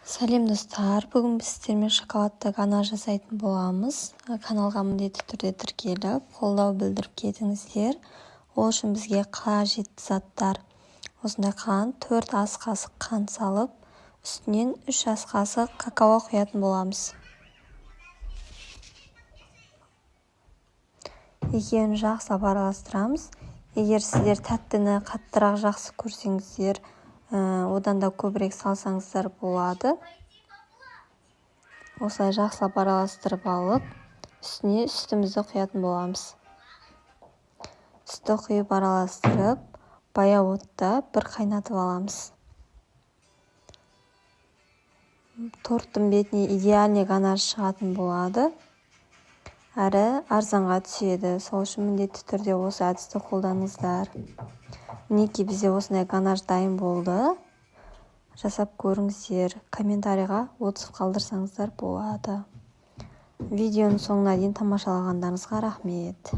Сәлем достар, бүгін біз сіздермен шоколадты ганаш жасайтын боламыз. Каналға міндетті түрде тіркеліп, қолдау білдіріп кетіңіздер. Ол үшін бізге қажетті заттар: осындай қант, 4 ас қасық қант салып, үстінен 3 ас қасық какао құятын боламыз. Екеуін жақсылап араластырамыз. Егер сіздер тәттіні қаттырақ жақсы көрсеңіздер, одан да көбірек салсаңыздар болады. Осылай жақсылап араластырып алып, үстіне сүтімізді құятын боламыз. Сүтті құйып араластырып, баяу отта бір қайнатып аламыз. Торттың бетіне идеальный ганаш шығатын болады. Әрі арзанға түседі. Сол үшін міндетті түрде осы әдісті қолданыңыздар. Мінекей бізде осындай ганаш дайын болды. Жасап көріңіздер. Комментарийға отзыв қалдырсаңыздар болады. Видеоның соңына дейін тамашалағандарыңызға рахмет.